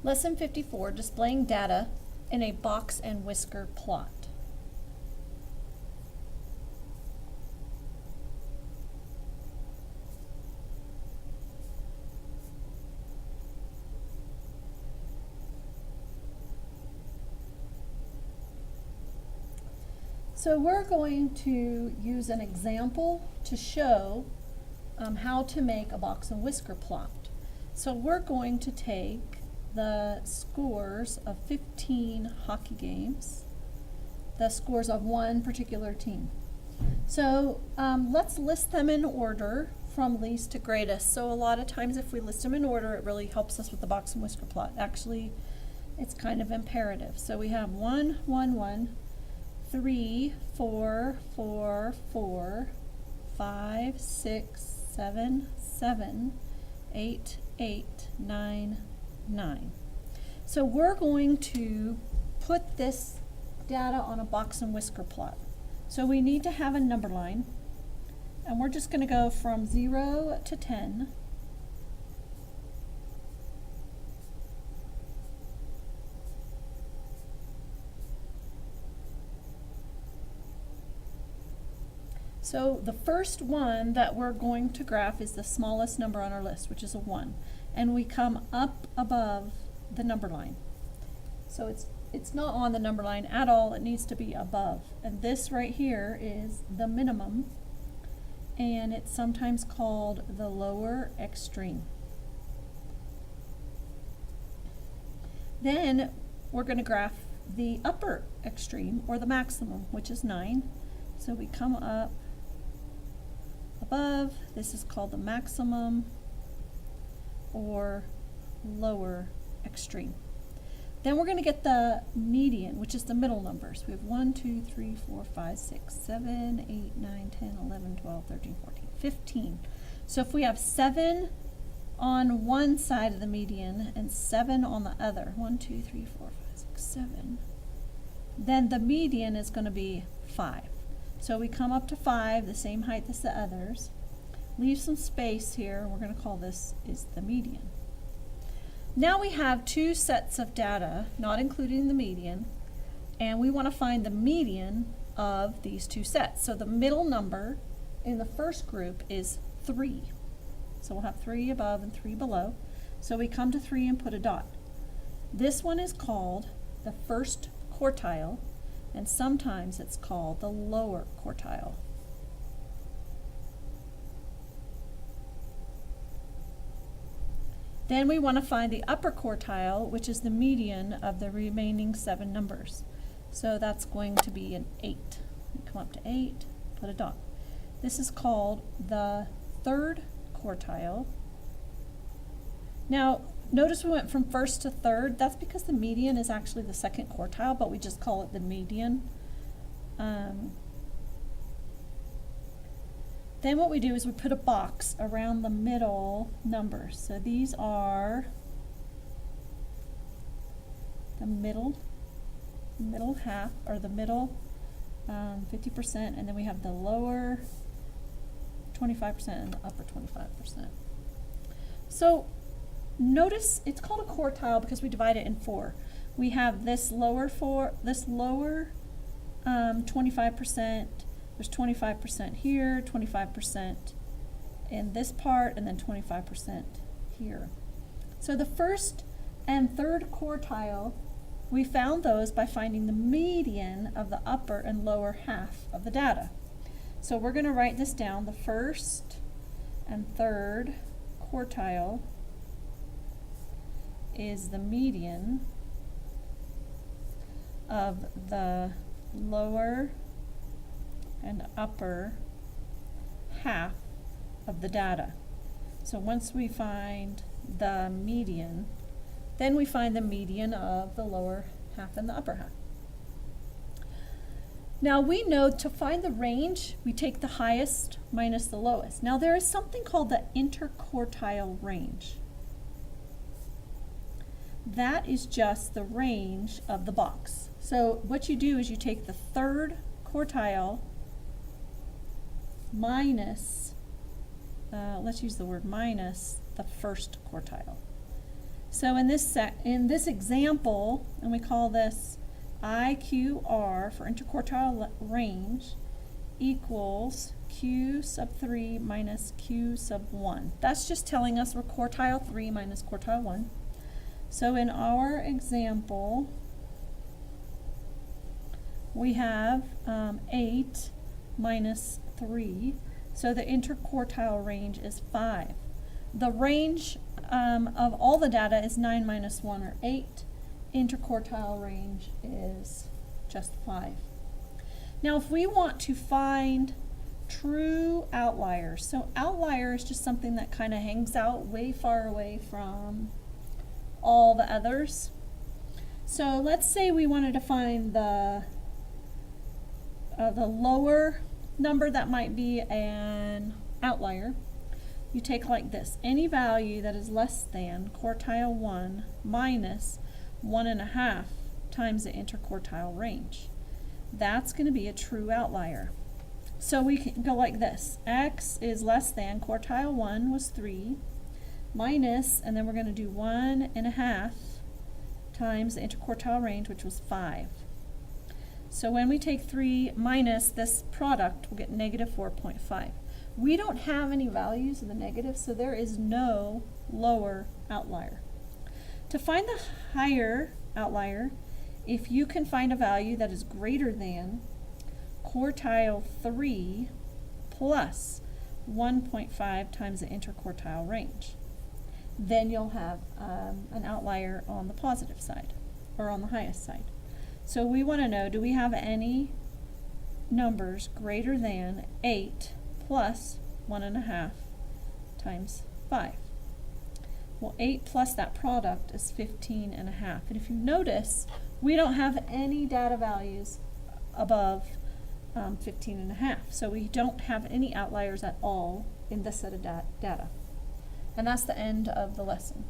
Lesson 54, displaying data in a box and whisker plot. So we're going to use an example to show how to make a box and whisker plot. So we're going to take the scores of 15 hockey games, the scores of one particular team. So let's list them in order from least to greatest. So a lot of times if we list them in order, it really helps us with the box and whisker plot. Actually, it's kind of imperative. So we have 1, 1, 1, 3, 4, 4, 4, 5, 6, 7, 7, 8, 8, 9, 9. So we're going to put this data on a box and whisker plot. So we need to have a number line, and we're just going to go from 0 to 10. So the first one that we're going to graph is the smallest number on our list, which is a 1. And we come up above the number line. So it's not on the number line at all, it needs to be above. And this right here is the minimum, and it's sometimes called the lower extreme. Then we're going to graph the upper extreme, or the maximum, which is 9. So we come up above, this is called the maximum or lower extreme. Then we're going to get the median, which is the middle numbers. We have 1, 2, 3, 4, 5, 6, 7, 8, 9, 10, 11, 12, 13, 14, 15. So if we have 7 on one side of the median and 7 on the other, 1, 2, 3, 4, 5, 6, 7, then the median is going to be 5. So we come up to 5, the same height as the others. Leave some space here. We're going to call this is the median. Now we have two sets of data, not including the median, and we want to find the median of these two sets. So the middle number in the first group is 3. So we'll have 3 above and 3 below. So we come to 3 and put a dot. This one is called the first quartile, and sometimes it's called the lower quartile. Then we want to find the upper quartile, which is the median of the remaining 7 numbers. So that's going to be an 8. We come up to 8, put a dot. This is called the third quartile. Now, notice we went from first to third. That's because the median is actually the second quartile, but we just call it the median. Then what we do is we put a box around the middle numbers. So these are the middle half, or the middle 50%, and then we have the lower 25% and the upper 25%. So notice it's called a quartile because we divide it in 4. We have this lower 25%. There's 25% here, 25% in this part, and then 25% here. So the first and third quartile, we found those by finding the median of the upper and lower half of the data. So we're going to write this down. The first and third quartile is the median of the lower and upper half of the data. So once we find the median, then we find the median of the lower half and the upper half. Now we know to find the range, we take the highest minus the lowest. Now there is something called the interquartile range. That is just the range of the box. So what you do is you take the third quartile minus, let's use the word minus, the first quartile. So in this example, and we call this IQR for interquartile range equals Q sub 3 minus Q sub 1. That's just telling us we're quartile 3 minus quartile 1. So in our example, we have 8 minus 3. So the interquartile range is 5. The range of all the data is 9 minus 1 or 8. Interquartile range is just 5. Now if we want to find true outliers, so outlier is just something that kind of hangs out way far away from all the others. So let's say we wanted to find the lower number that might be an outlier. You take like this: any value that is less than quartile 1 minus 1.5 times the interquartile range. That's going to be a true outlier. So we can go like this: x is less than quartile 1 was 3 minus, and then we're going to do 1.5 times the interquartile range, which was 5. So when we take 3 minus this product, we'll get negative 4.5. We don't have any values of the negative, so there is no lower outlier. To find the higher outlier, if you can find a value that is greater than quartile 3 plus 1.5 times the interquartile range, then you'll have an outlier on the positive side, or on the highest side. So we want to know, do we have any numbers greater than 8 plus 1.5 times 5? Well, 8 plus that product is 15.5. And if you notice, we don't have any data values above 15.5. So we don't have any outliers at all in this set of data. And that's the end of the lesson.